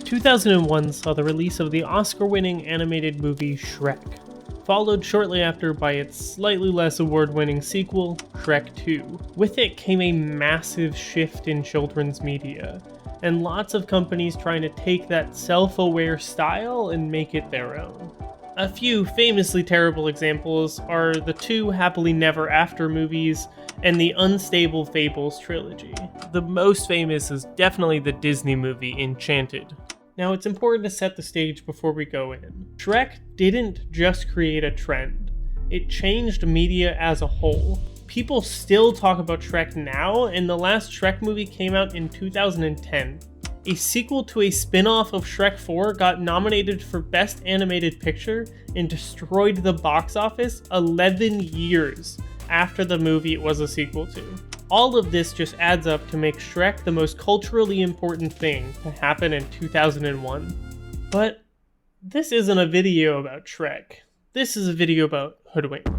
2001 saw the release of the Oscar-winning animated movie Shrek, followed shortly after by its slightly less award-winning sequel, Shrek 2. With it came a massive shift in children's media, and lots of companies trying to take that self-aware style and make it their own. A few famously terrible examples are the two Happily Never After movies and the Unstable Fables trilogy. The most famous is definitely the Disney movie Enchanted. Now, it's important to set the stage before we go in. Shrek didn't just create a trend, it changed media as a whole. People still talk about Shrek now, and the last Shrek movie came out in 2010. A sequel to a spin-off of Shrek 4 got nominated for Best Animated Picture and destroyed the box office 11 years after the movie it was a sequel to. All of this just adds up to make Shrek the most culturally important thing to happen in 2001. But this isn't a video about Shrek. This is a video about Hoodwinked.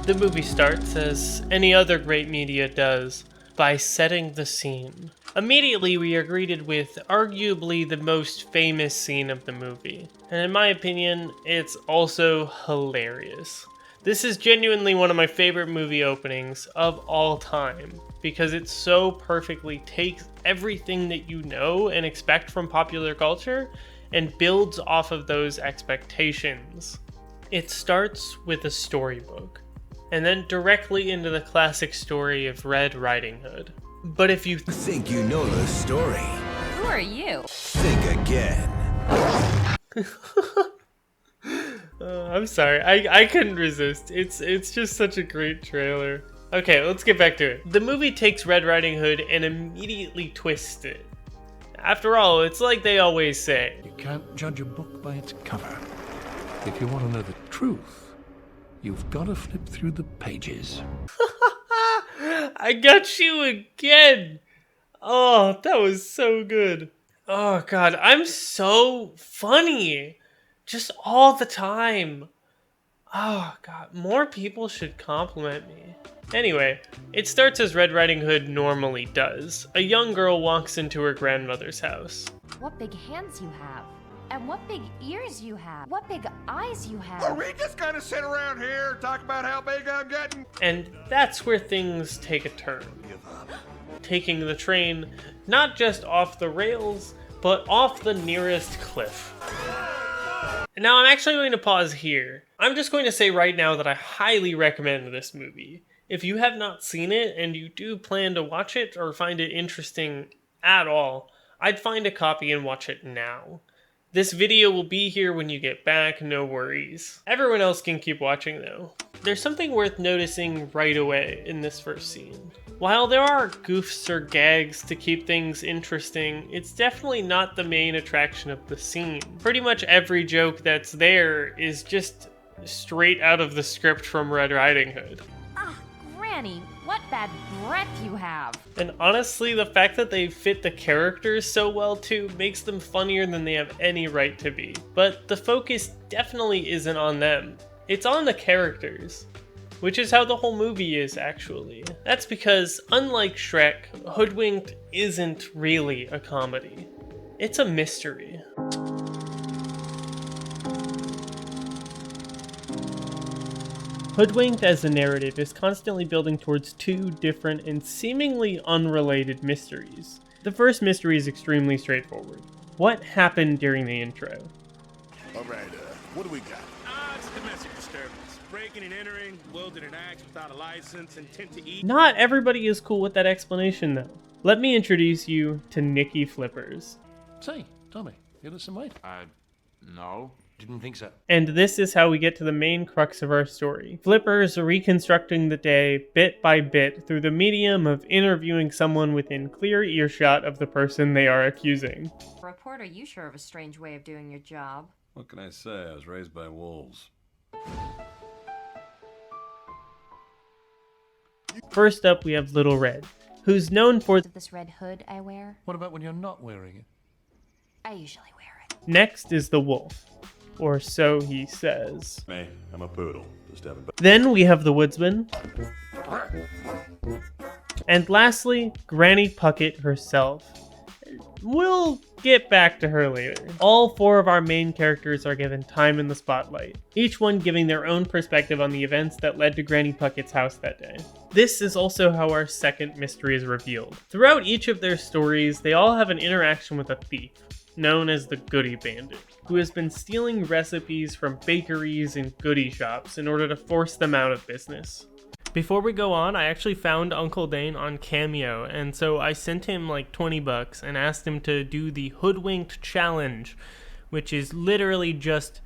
The movie starts, as any other great media does, by setting the scene. Immediately, we are greeted with arguably the most famous scene of the movie, and in my opinion, it's also hilarious. This is genuinely one of my favorite movie openings of all time, because it so perfectly takes everything that you know and expect from popular culture and builds off of those expectations. It starts with a storybook, and then directly into the classic story of Red Riding Hood. But if you think you know the story, who are you? Think again. I'm sorry, I couldn't resist. It's just such a great trailer. Okay, let's get back to it. The movie takes Red Riding Hood and immediately twists it. After all, it's like they always say, you can't judge a book by its cover. If you want to know the truth, you've got to flip through the pages. I got you again! Oh, that was so good. Oh god, I'm so funny. Just all the time. Oh god, more people should compliment me. Anyway, it starts as Red Riding Hood normally does. A young girl walks into her grandmother's house. What big hands you have. And what big ears you have. What big eyes you have. Are we just gonna sit around here and talk about how big I'm getting? And that's where things take a turn. Taking the train not just off the rails, but off the nearest cliff. Now, I'm actually going to pause here. I'm just going to say right now that I highly recommend this movie. If you have not seen it and you do plan to watch it or find it interesting at all, I'd find a copy and watch it now. This video will be here when you get back, no worries. Everyone else can keep watching though. There's something worth noticing right away in this first scene. While there are goofs or gags to keep things interesting, it's definitely not the main attraction of the scene. Pretty much every joke that's there is just straight out of the script from Red Riding Hood. Ah, Granny, what bad breath you have. And honestly, the fact that they fit the characters so well too makes them funnier than they have any right to be. But the focus definitely isn't on them. It's on the characters. Which is how the whole movie is, actually. That's because, unlike Shrek, Hoodwinked isn't really a comedy. It's a mystery. Hoodwinked as a narrative is constantly building towards two different and seemingly unrelated mysteries. The first mystery is extremely straightforward. What happened during the intro? Alright, what do we got? It's domestic disturbance. Breaking and entering, wielding an axe without a license, intent to eat. Not everybody is cool with that explanation, though. Let me introduce you to Nikki Flippers. Say, Tommy, you lose some weight? No, didn't think so. And this is how we get to the main crux of our story. Flippers reconstructing the day bit by bit through the medium of interviewing someone within clear earshot of the person they are accusing. Reporter, you sure have a strange way of doing your job. What can I say? I was raised by wolves. First up, we have Little Red, who's known for This red hood I wear, What about when you're not wearing it? I usually wear it. Next is the Wolf, or so he says. Me, I'm a poodle. Just having. Then we have the woodsman. And lastly, Granny Puckett herself. We'll get back to her later. All 4 of our main characters are given time in the spotlight, each one giving their own perspective on the events that led to Granny Puckett's house that day. This is also how our second mystery is revealed. Throughout each of their stories, they all have an interaction with a thief, known as the Goody Bandit, who has been stealing recipes from bakeries and goodie shops in order to force them out of business. Before we go on, I actually found Uncle Dane on Cameo, and so I sent him like $20 and asked him to do the Hoodwinked challenge, which is literally just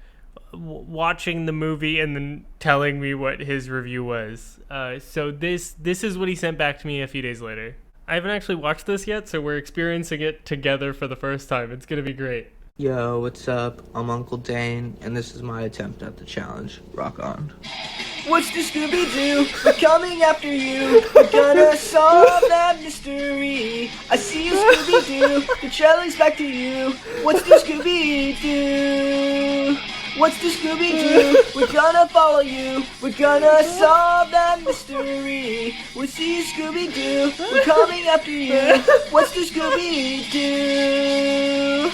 watching the movie and then telling me what his review was. So this is what he sent back to me a few days later. I haven't actually watched this yet, so we're experiencing it together for the first time. It's gonna be great. Yo, what's up? I'm Uncle Dane, and this is my attempt at the challenge. Rock on. What's the Scooby-Doo? We're coming after you. We're gonna solve that mystery. I see you, Scooby-Doo. The challenge back to you. What's the Scooby-Doo? What's the Scooby-Doo? We're gonna follow you. We're gonna solve that mystery. We see you, Scooby-Doo. We're coming after you. What's the Scooby-Doo?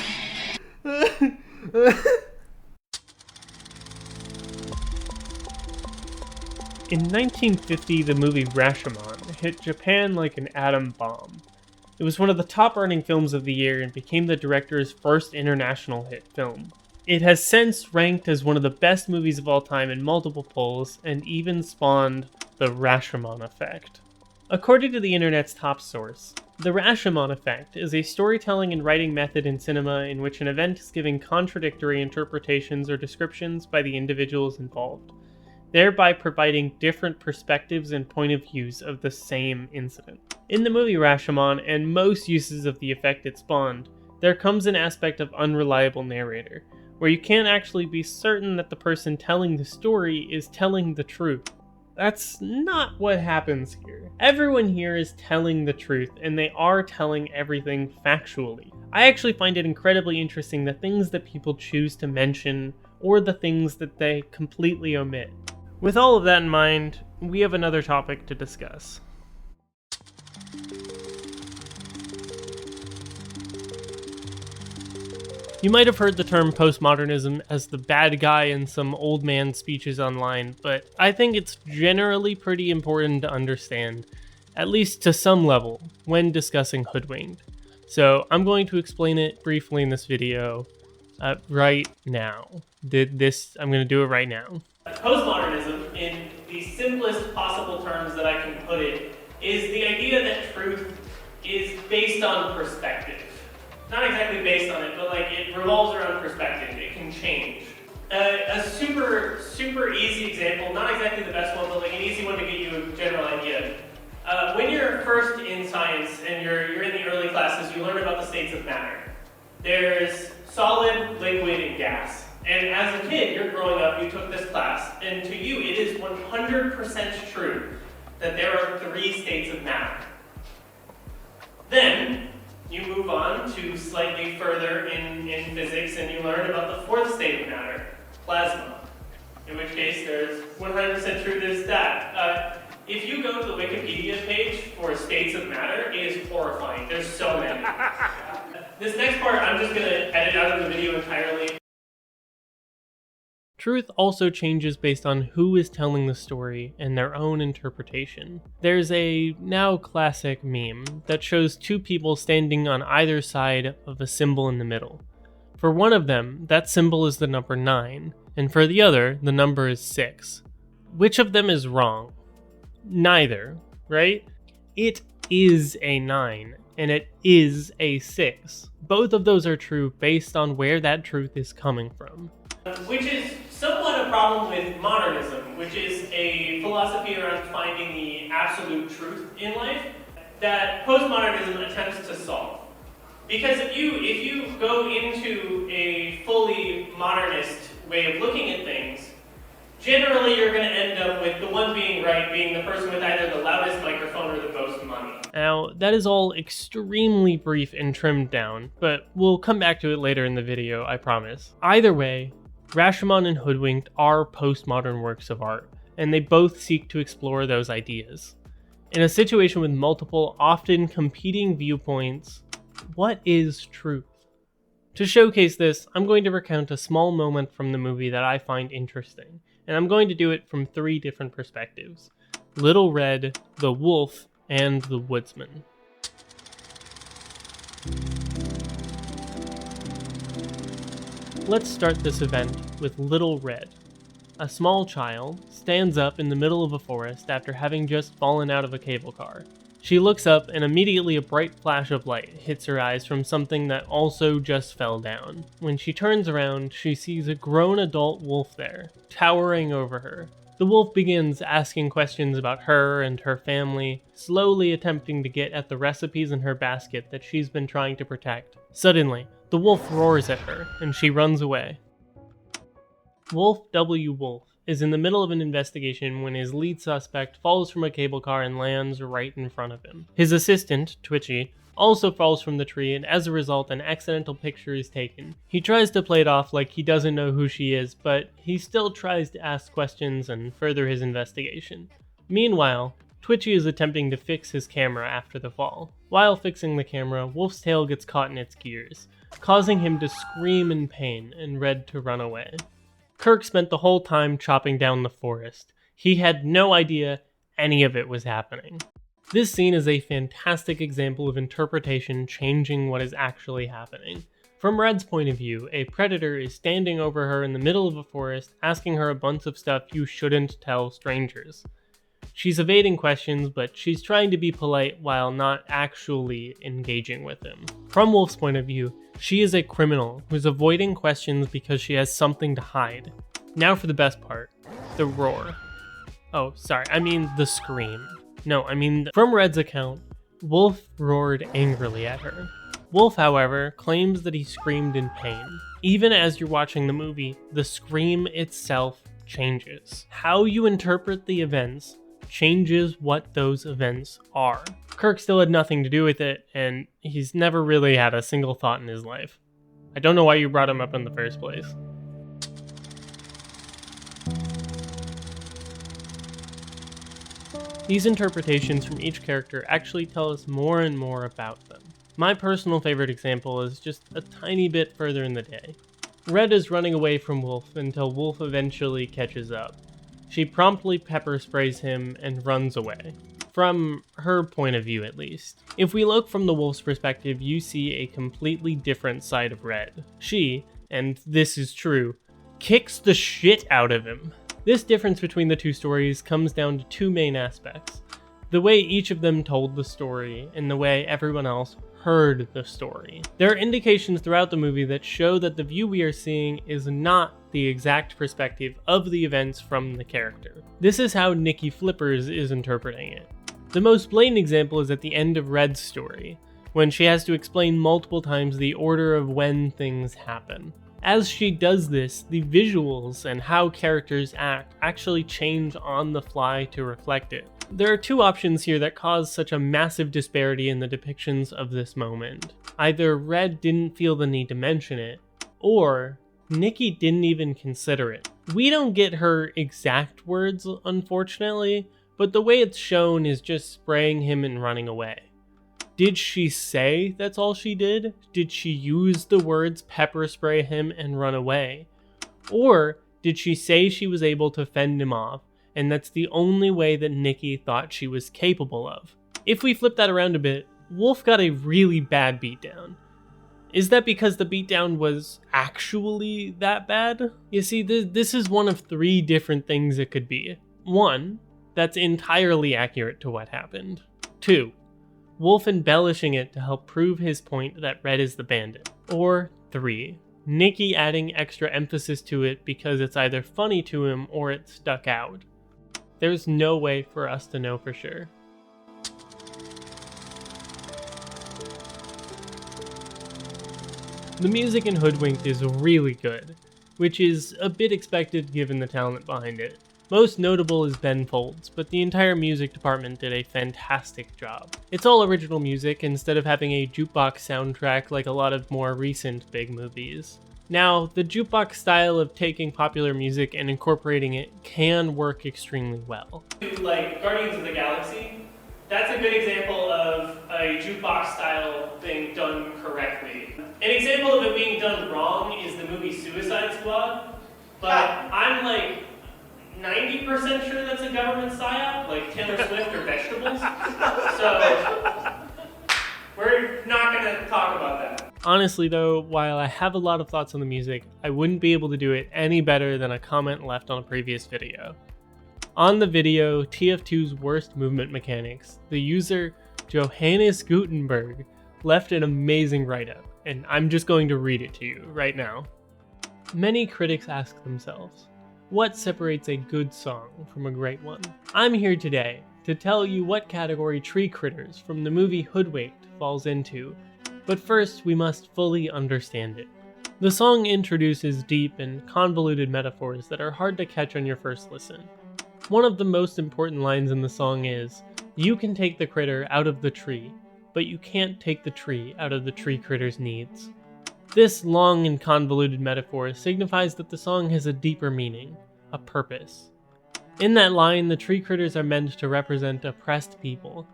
In 1950, the movie Rashomon hit Japan like an atom bomb. It was one of the top-earning films of the year and became the director's first international hit film. It has since ranked as one of the best movies of all time in multiple polls, and even spawned the Rashomon effect. According to the internet's top source, the Rashomon effect is a storytelling and writing method in cinema in which an event is given contradictory interpretations or descriptions by the individuals involved, thereby providing different perspectives and point of views of the same incident. In the movie Rashomon, and most uses of the effect it spawned, there comes an aspect of unreliable narrator, where you can't actually be certain that the person telling the story is telling the truth. That's not what happens here. Everyone here is telling the truth, and they are telling everything factually. I actually find it incredibly interesting the things that people choose to mention, or the things that they completely omit. With all of that in mind, we have another topic to discuss. You might have heard the term postmodernism as the bad guy in some old man speeches online, but I think it's generally pretty important to understand, at least to some level, when discussing Hoodwinked. So I'm going to explain it briefly in this video right now. I'm going to do it right now. Postmodernism, in the simplest possible terms that I can put it, is the idea that truth is based on perspective. Not exactly based on it, but like it revolves around perspective. It can change. A super easy example, not exactly the best one, but like an easy one to get you a general idea. When you're first in science and you're in the early classes, you learn about the states of matter. There's solid, liquid, and gas. And as a kid, you're growing up, you took this class, and to you it is 100% true that there are 3 states of matter. Then you move on to slightly further in physics, and you learn about the 4th state of matter, plasma. In which case, there's 100% true there's that. If you go to the Wikipedia page for states of matter, it is horrifying. There's so many. This next part, I'm just going to edit out of the video entirely. Truth also changes based on who is telling the story and their own interpretation. There's a now classic meme that shows 2 people standing on either side of a symbol in the middle. For one of them, that symbol is the number 9, and for the other, the number is 6. Which of them is wrong? Neither, right? It is a 9, and it is a 6. Both of those are true based on where that truth is coming from. Which is somewhat a problem with modernism, which is a philosophy around finding the absolute truth in life that postmodernism attempts to solve. Because if you go into a fully modernist way of looking at things, generally you're going to end up with the one being right being the person with either the loudest microphone or the most money. Now, that is all extremely brief and trimmed down, but we'll come back to it later in the video, I promise. Either way, Rashomon and Hoodwinked are postmodern works of art, and they both seek to explore those ideas. In a situation with multiple, often competing viewpoints, what is truth? To showcase this, I'm going to recount a small moment from the movie that I find interesting, and I'm going to do it from 3 different perspectives: Little Red, the Wolf, and the Woodsman. Let's start this event with Little Red. A small child stands up in the middle of a forest after having just fallen out of a cable car. She looks up and immediately a bright flash of light hits her eyes from something that also just fell down. When she turns around, she sees a grown adult wolf there, towering over her. The wolf begins asking questions about her and her family, slowly attempting to get at the recipes in her basket that she's been trying to protect. Suddenly, the wolf roars at her, and she runs away. Wolf W. Wolf is in the middle of an investigation when his lead suspect falls from a cable car and lands right in front of him. His assistant, Twitchy, also falls from the tree, and as a result an accidental picture is taken. He tries to play it off like he doesn't know who she is, but he still tries to ask questions and further his investigation. Meanwhile, Twitchy is attempting to fix his camera after the fall. While fixing the camera, Wolf's tail gets caught in its gears, causing him to scream in pain and Red to run away. Kirk spent the whole time chopping down the forest. He had no idea any of it was happening. This scene is a fantastic example of interpretation changing what is actually happening. From Red's point of view, a predator is standing over her in the middle of a forest, asking her a bunch of stuff you shouldn't tell strangers. She's evading questions, but she's trying to be polite while not actually engaging with him. From Wolf's point of view, she is a criminal who's avoiding questions because she has something to hide. Now for the best part, the roar. Oh, sorry, I mean the scream. No, I mean, from Red's account, Wolf roared angrily at her. Wolf, however, claims that he screamed in pain. Even as you're watching the movie, the scream itself changes. How you interpret the events changes what those events are. Kirk still had nothing to do with it, and he's never really had a single thought in his life. I don't know why you brought him up in the first place. These interpretations from each character actually tell us more and more about them. My personal favorite example is just a tiny bit further in the day. Red is running away from Wolf until Wolf eventually catches up. She promptly pepper sprays him and runs away. From her point of view, at least. If we look from the wolf's perspective, you see a completely different side of Red. She, and this is true, kicks the shit out of him. This difference between the two stories comes down to 2 main aspects: the way each of them told the story, and the way everyone else heard the story. There are indications throughout the movie that show that the view we are seeing is not the exact perspective of the events from the character. This is how Nikki Flippers is interpreting it. The most blatant example is at the end of Red's story, when she has to explain multiple times the order of when things happen. As she does this, the visuals and how characters act actually change on the fly to reflect it. There are 2 options here that cause such a massive disparity in the depictions of this moment. Either Red didn't feel the need to mention it, or Nikki didn't even consider it. We don't get her exact words, unfortunately, but the way it's shown is just spraying him and running away. Did she say that's all she did? Did she use the words pepper spray him and run away? Or did she say she was able to fend him off, and that's the only way that Nikki thought she was capable of? If we flip that around a bit, Wolf got a really bad beatdown. Is that because the beatdown was actually that bad? You see, this is one of 3 different things it could be. 1, that's entirely accurate to what happened. 2, Wolf embellishing it to help prove his point that Red is the bandit. Or 3, Nikki adding extra emphasis to it because it's either funny to him or it stuck out. There's no way for us to know for sure. The music in Hoodwinked is really good, which is a bit expected given the talent behind it. Most notable is Ben Folds, but the entire music department did a fantastic job. It's all original music instead of having a jukebox soundtrack like a lot of more recent big movies. Now, the jukebox style of taking popular music and incorporating it can work extremely well. Like Guardians of the Galaxy, that's a good example of a jukebox style thing done correctly. An example of it being done wrong is the movie Suicide Squad, but I'm like 90% sure that's a government psyop, like Taylor Swift or vegetables. So we're not gonna talk about that. Honestly though, while I have a lot of thoughts on the music, I wouldn't be able to do it any better than a comment left on a previous video. On the video, TF2's worst movement mechanics, the user Johannes Gutenberg left an amazing write-up, and I'm just going to read it to you right now. Many critics ask themselves, what separates a good song from a great one? I'm here today to tell you what category Tree Critters from the movie Hoodwinked falls into, but first we must fully understand it. The song introduces deep and convoluted metaphors that are hard to catch on your first listen. One of the most important lines in the song is, "You can take the critter out of the tree, but you can't take the tree out of the tree critter's needs." This long and convoluted metaphor signifies that the song has a deeper meaning, a purpose. In that line, the tree critters are meant to represent oppressed people,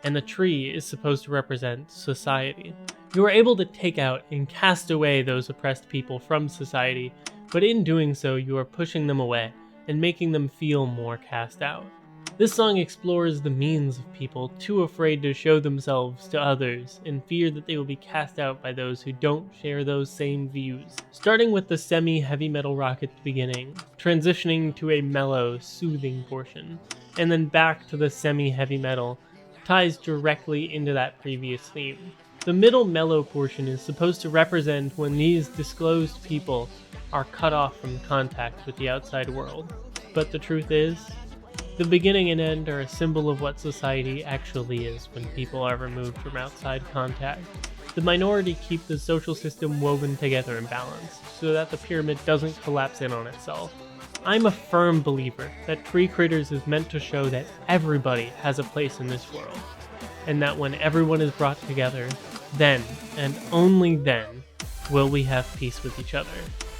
and the tree is supposed to represent society. You are able to take out and cast away those oppressed people from society, but in doing so, you are pushing them away and making them feel more cast out. This song explores the means of people too afraid to show themselves to others in fear that they will be cast out by those who don't share those same views. Starting with the semi-heavy metal rock at the beginning, transitioning to a mellow, soothing portion, and then back to the semi-heavy metal, ties directly into that previous theme. The middle mellow portion is supposed to represent when these disclosed people are cut off from contact with the outside world. But the truth is, the beginning and end are a symbol of what society actually is when people are removed from outside contact. The minority keep the social system woven together and balanced, so that the pyramid doesn't collapse in on itself. I'm a firm believer that Tree Critters is meant to show that everybody has a place in this world, and that when everyone is brought together, then, and only then, will we have peace with each other.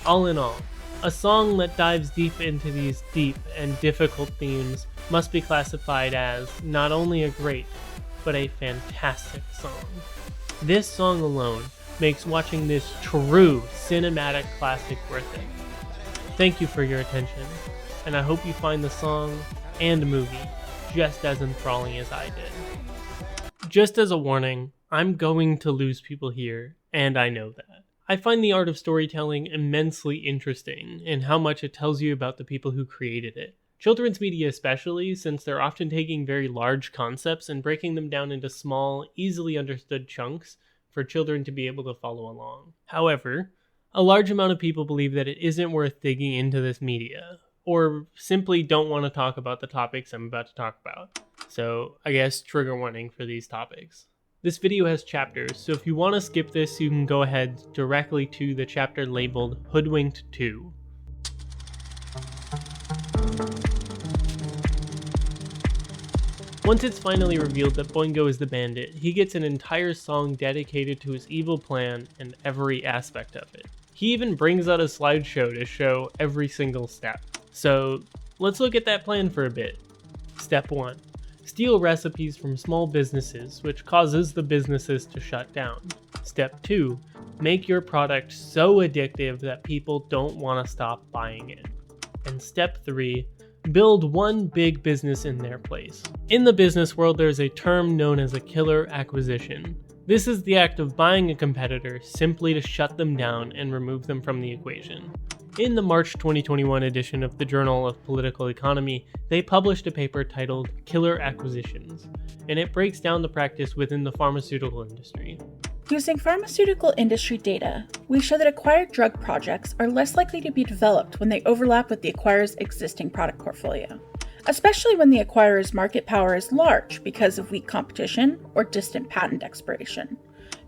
All in all, a song that dives deep into these deep and difficult themes must be classified as not only a great, but a fantastic song. This song alone makes watching this true cinematic classic worth it. Thank you for your attention, and I hope you find the song and movie just as enthralling as I did. Just as a warning, I'm going to lose people here, and I know that. I find the art of storytelling immensely interesting in how much it tells you about the people who created it. Children's media especially, since they're often taking very large concepts and breaking them down into small, easily understood chunks for children to be able to follow along. However, a large amount of people believe that it isn't worth digging into this media, or simply don't want to talk about the topics I'm about to talk about. So, I guess trigger warning for these topics. This video has chapters, so if you want to skip this, you can go ahead directly to the chapter labeled Hoodwinked 2. Once it's finally revealed that Boingo is the bandit, he gets an entire song dedicated to his evil plan and every aspect of it. He even brings out a slideshow to show every single step. So let's look at that plan for a bit. Step 1. Steal recipes from small businesses, which causes the businesses to shut down. Step 2. Make your product so addictive that people don't want to stop buying it. And step 3. Build one big business in their place. In the business world, there's a term known as a killer acquisition. This is the act of buying a competitor simply to shut them down and remove them from the equation. In the March 2021 edition of the Journal of Political Economy, they published a paper titled Killer Acquisitions, and it breaks down the practice within the pharmaceutical industry. Using pharmaceutical industry data, we show that acquired drug projects are less likely to be developed when they overlap with the acquirer's existing product portfolio, especially when the acquirer's market power is large because of weak competition or distant patent expiration.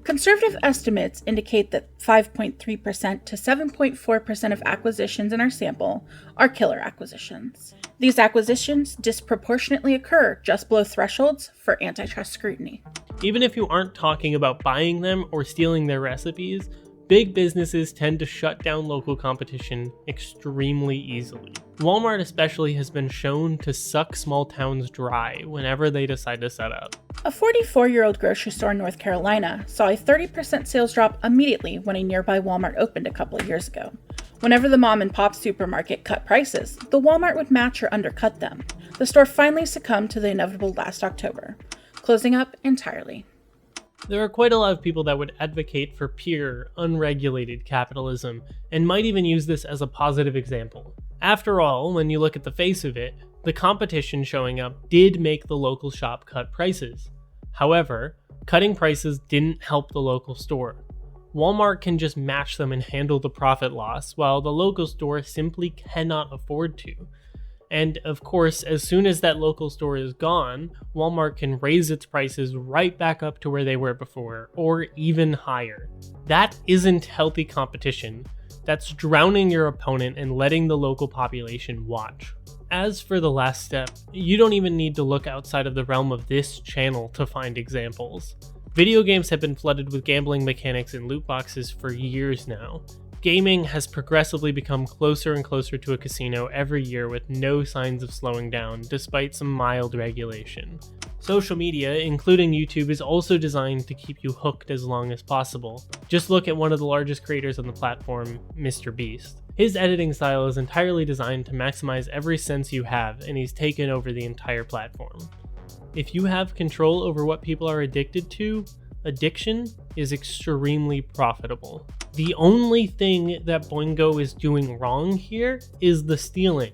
Conservative estimates indicate that 5.3% to 7.4% of acquisitions in our sample are killer acquisitions. These acquisitions disproportionately occur just below thresholds for antitrust scrutiny. Even if you aren't talking about buying them or stealing their recipes, Big businesses tend to shut down local competition extremely easily. Walmart especially has been shown to suck small towns dry whenever they decide to set up. A 44-year-old grocery store in North Carolina saw a 30% sales drop immediately when a nearby Walmart opened a couple of years ago. Whenever the mom and pop supermarket cut prices, the Walmart would match or undercut them. The store finally succumbed to the inevitable last October, closing up entirely. There are quite a lot of people that would advocate for pure, unregulated capitalism, and might even use this as a positive example. After all, when you look at the face of it, the competition showing up did make the local shop cut prices. However, cutting prices didn't help the local store. Walmart can just match them and handle the profit loss, while the local store simply cannot afford to. And of course, as soon as that local store is gone, Walmart can raise its prices right back up to where they were before, or even higher. That isn't healthy competition. That's drowning your opponent and letting the local population watch. As for the last step, you don't even need to look outside of the realm of this channel to find examples. Video games have been flooded with gambling mechanics and loot boxes for years now. Gaming has progressively become closer and closer to a casino every year with no signs of slowing down, despite some mild regulation. Social media, including YouTube, is also designed to keep you hooked as long as possible. Just look at one of the largest creators on the platform, Mr. Beast. His editing style is entirely designed to maximize every sense you have, and he's taken over the entire platform. If you have control over what people are addicted to, addiction is extremely profitable. The only thing that Boingo is doing wrong here is the stealing.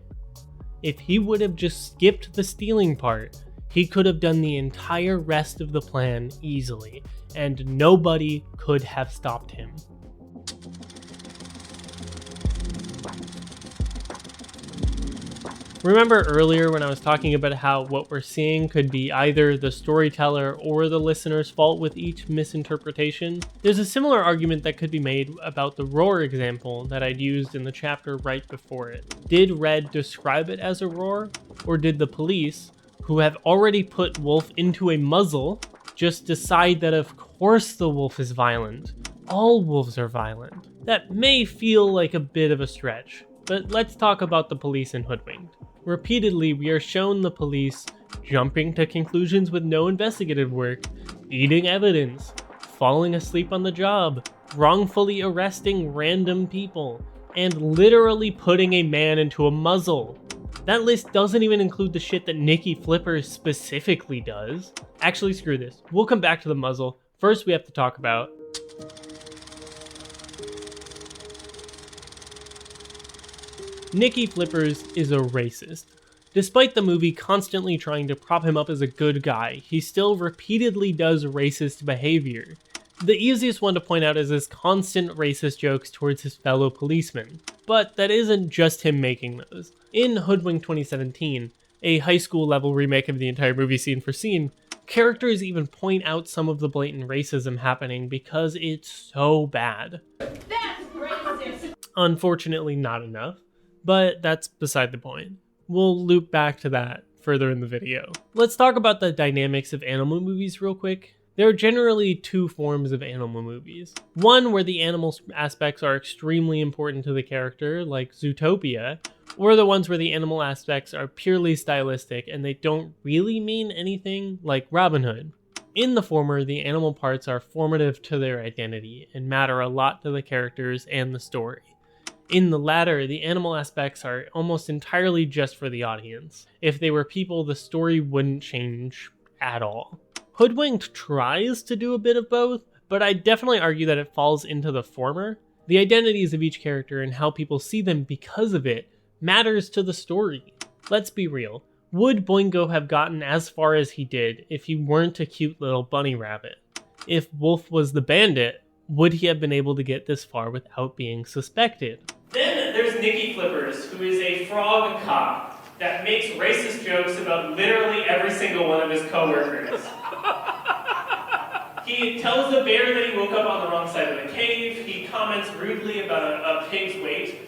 If he would have just skipped the stealing part, he could have done the entire rest of the plan easily, and nobody could have stopped him. Remember earlier when I was talking about how what we're seeing could be either the storyteller or the listener's fault with each misinterpretation? There's a similar argument that could be made about the roar example that I'd used in the chapter right before it. Did Red describe it as a roar, or did the police, who have already put Wolf into a muzzle, just decide that of course the wolf is violent? All wolves are violent. That may feel like a bit of a stretch, but let's talk about the police in Hoodwinked. Repeatedly, we are shown the police jumping to conclusions with no investigative work, eating evidence, falling asleep on the job, wrongfully arresting random people, and literally putting a man into a muzzle. That list doesn't even include the shit that Nikki Flippers specifically does. Actually, screw this. We'll come back to the muzzle. First, we have to talk about Nikki Flippers is a racist. Despite the movie constantly trying to prop him up as a good guy, he still repeatedly does racist behavior. The easiest one to point out is his constant racist jokes towards his fellow policemen. But that isn't just him making those. In Hoodwinked 2017, a high school level remake of the entire movie scene for scene, characters even point out some of the blatant racism happening because it's so bad. That's racist! Unfortunately, not enough. But that's beside the point. We'll loop back to that further in the video. Let's talk about the dynamics of animal movies real quick. There are generally two forms of animal movies. One where the animal aspects are extremely important to the character, like Zootopia, or the ones where the animal aspects are purely stylistic and they don't really mean anything, like Robin Hood. In the former, the animal parts are formative to their identity and matter a lot to the characters and the story. In the latter, the animal aspects are almost entirely just for the audience. If they were people, the story wouldn't change at all. Hoodwinked tries to do a bit of both, but I definitely argue that it falls into the former. The identities of each character and how people see them because of it matters to the story. Let's be real. Would Boingo have gotten as far as he did if he weren't a cute little bunny rabbit? If Wolf was the bandit, would he have been able to get this far without being suspected? Then there's Nikki Flippers, who is a frog cop that makes racist jokes about literally every single one of his coworkers. He tells the bear that he woke up on the wrong side of the cave. He comments rudely about a pig's weight.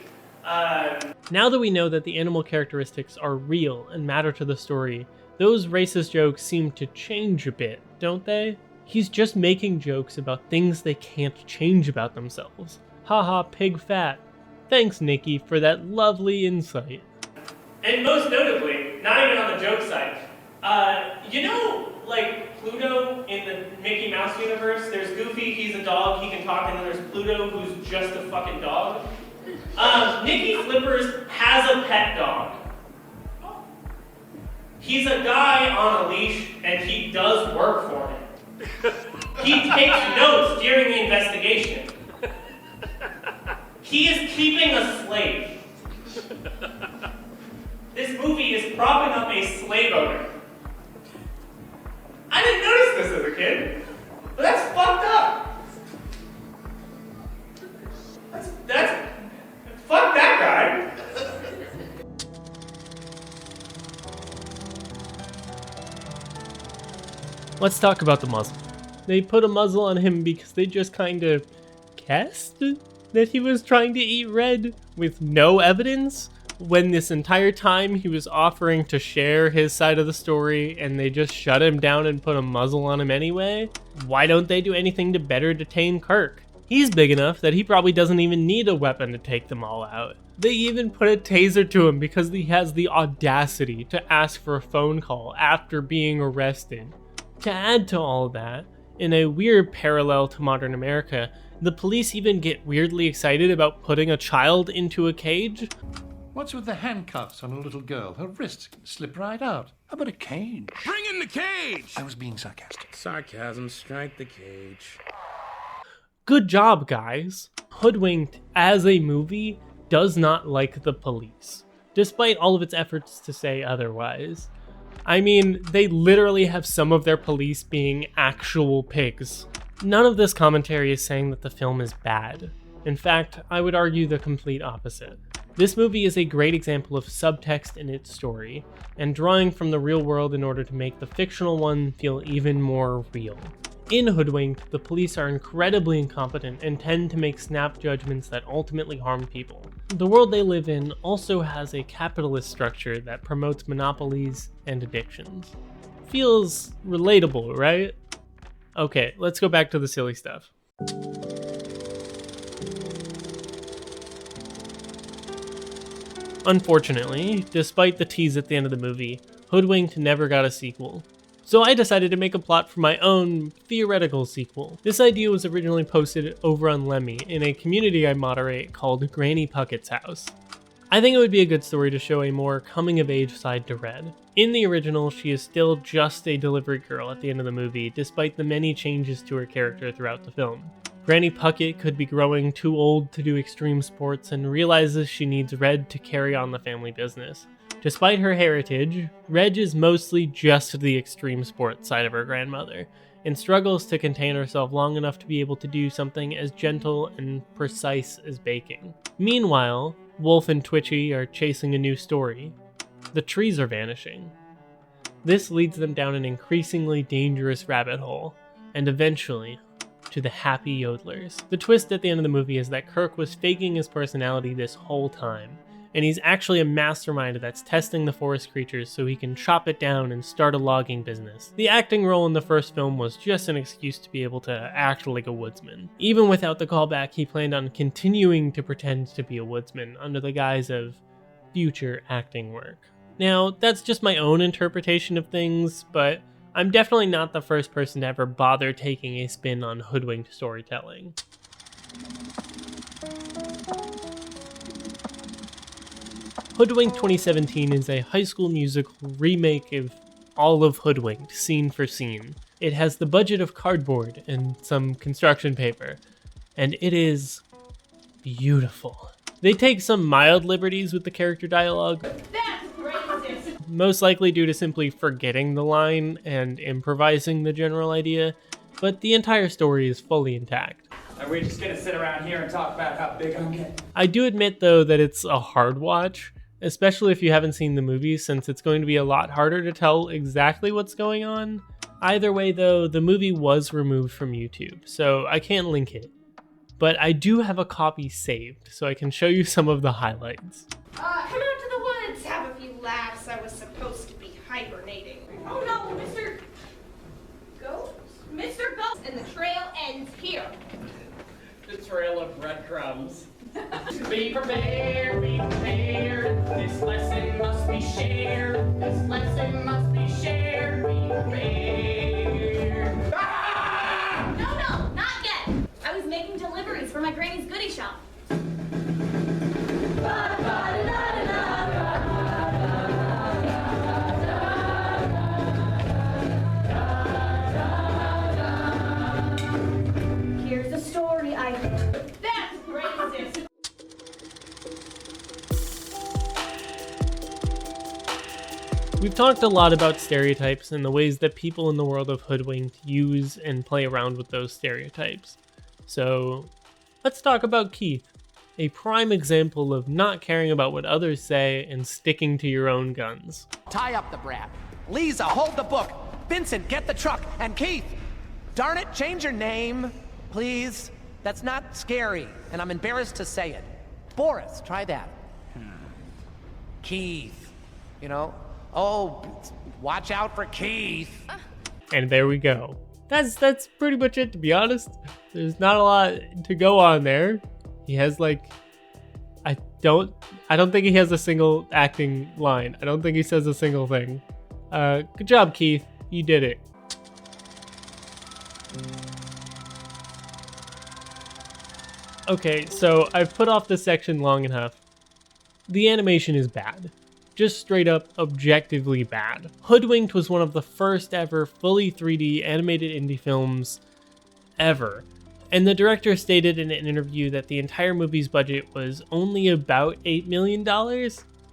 Now that we know that the animal characteristics are real and matter to the story, those racist jokes seem to change a bit, don't they? He's just making jokes about things they can't change about themselves. Haha, pig fat. Thanks, Nikki, for that lovely insight. And most notably, not even on the joke side, you know, like Pluto in the Mickey Mouse universe, there's Goofy, he's a dog, he can talk, and then there's Pluto, who's just a fucking dog. Nikki Flippers has a pet dog. He's a guy on a leash, and he does work for him. He takes notes during the investigation. He is keeping a slave. This movie is propping up a slave owner. I didn't notice this as a kid, but that's fucked up. That's fuck that guy. Let's talk about the muzzle. They put a muzzle on him because they just kind of guessed that he was trying to eat red with no evidence, when this entire time he was offering to share his side of the story and they just shut him down and put a muzzle on him anyway. Why don't they do anything to better detain Kirk? He's big enough that he probably doesn't even need a weapon to take them all out. They even put a taser to him because he has the audacity to ask for a phone call after being arrested. To add to all of that, in a weird parallel to modern America, the police even get weirdly excited about putting a child into a cage. What's with the handcuffs on a little girl? Her wrists slip right out. How about a cage? Bring in the cage! I was being sarcastic. Sarcasm, strike the cage. Good job, guys. Hoodwinked, as a movie, does not like the police, despite all of its efforts to say otherwise. I mean, they literally have some of their police being actual pigs. None of this commentary is saying that the film is bad. In fact, I would argue the complete opposite. This movie is a great example of subtext in its story, and drawing from the real world in order to make the fictional one feel even more real. In Hoodwinked, the police are incredibly incompetent and tend to make snap judgments that ultimately harm people. The world they live in also has a capitalist structure that promotes monopolies and addictions. Feels relatable, right? Okay, let's go back to the silly stuff. Unfortunately, despite the tease at the end of the movie, Hoodwinked never got a sequel. So I decided to make a plot for my own theoretical sequel. This idea was originally posted over on Lemmy in a community I moderate called Granny Puckett's House. I think it would be a good story to show a more coming-of-age side to Red. In the original, she is still just a delivery girl at the end of the movie, despite the many changes to her character throughout the film. Granny Puckett could be growing too old to do extreme sports and realizes she needs Red to carry on the family business. Despite her heritage, Reg is mostly just the extreme sports side of her grandmother, and struggles to contain herself long enough to be able to do something as gentle and precise as baking. Meanwhile, Wolf and Twitchy are chasing a new story. The trees are vanishing. This leads them down an increasingly dangerous rabbit hole, and eventually, to the happy yodelers. The twist at the end of the movie is that Kirk was faking his personality this whole time, and he's actually a mastermind that's testing the forest creatures so he can chop it down and start a logging business. The acting role in the first film was just an excuse to be able to act like a woodsman. Even without the callback, he planned on continuing to pretend to be a woodsman under the guise of future acting work. Now, that's just my own interpretation of things, but I'm definitely not the first person to ever bother taking a spin on hoodwinked storytelling. Hoodwinked 2017 is a High School Musical remake of all of Hoodwinked, scene for scene. It has the budget of cardboard and some construction paper, and it is beautiful. They take some mild liberties with the character dialogue. That's racist! Most likely due to simply forgetting the line and improvising the general idea, but the entire story is fully intact. Are we just gonna sit around here and talk about how big I'm getting? I do admit though that it's a hard watch, especially if you haven't seen the movie, since it's going to be a lot harder to tell exactly what's going on. Either way though, the movie was removed from YouTube, so I can't link it. But I do have a copy saved, so I can show you some of the highlights. Come out to the woods, have a few laughs. I was supposed to be hibernating. Oh no, Mr. Ghost? Mr. Ghost! and the trail ends here. The trail of breadcrumbs. Be prepared, this lesson must be shared, this lesson must be shared, be prepared. No, not yet. I was making deliveries for my granny's goodie shop. Here's a story I... That's racist! We've talked a lot about stereotypes and the ways that people in the world of Hoodwinked use and play around with those stereotypes. So let's talk about Keith, a prime example of not caring about what others say and sticking to your own guns. Tie up the brat. Lisa, hold the book. Vincent, get the truck. And Keith, darn it, change your name, please. That's not scary, and I'm embarrassed to say it. Boris, try that. Keith, you know? Oh, watch out for Keith. And there we go. That's pretty much it, to be honest. There's not a lot to go on there. He has like, I don't think he has a single acting line. I don't think he says a single thing. Good job, Keith. You did it. Okay, so I've put off this section long enough. The animation is bad. Just straight up objectively bad. Hoodwinked was one of the first ever fully 3D animated indie films ever. And the director stated in an interview that the entire movie's budget was only about $8 million.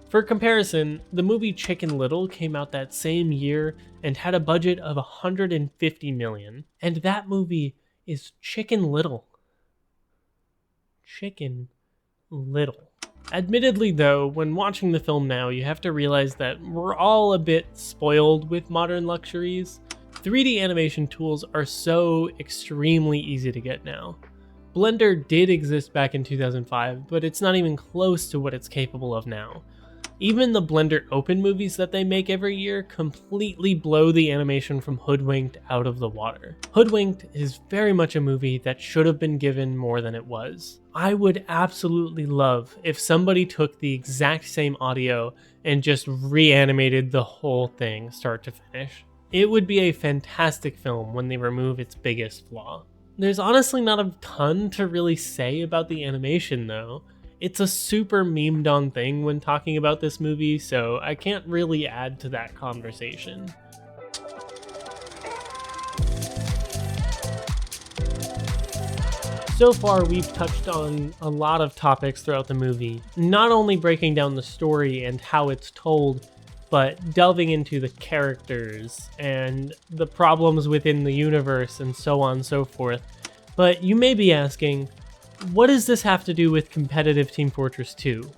For comparison, the movie Chicken Little came out that same year and had a budget of $150 million. And that movie is Chicken Little. Chicken Little. Admittedly though, when watching the film now, you have to realize that we're all a bit spoiled with modern luxuries. 3D animation tools are so extremely easy to get now. Blender did exist back in 2005, but it's not even close to what it's capable of now. Even the Blender Open movies that they make every year completely blow the animation from Hoodwinked out of the water. Hoodwinked is very much a movie that should have been given more than it was. I would absolutely love if somebody took the exact same audio and just reanimated the whole thing start to finish. It would be a fantastic film when they remove its biggest flaw. There's honestly not a ton to really say about the animation though. It's a super memed on thing when talking about this movie, so I can't really add to that conversation. So far, we've touched on a lot of topics throughout the movie, not only breaking down the story and how it's told, but delving into the characters and the problems within the universe and so on and so forth. But you may be asking, what does this have to do with competitive Team Fortress 2?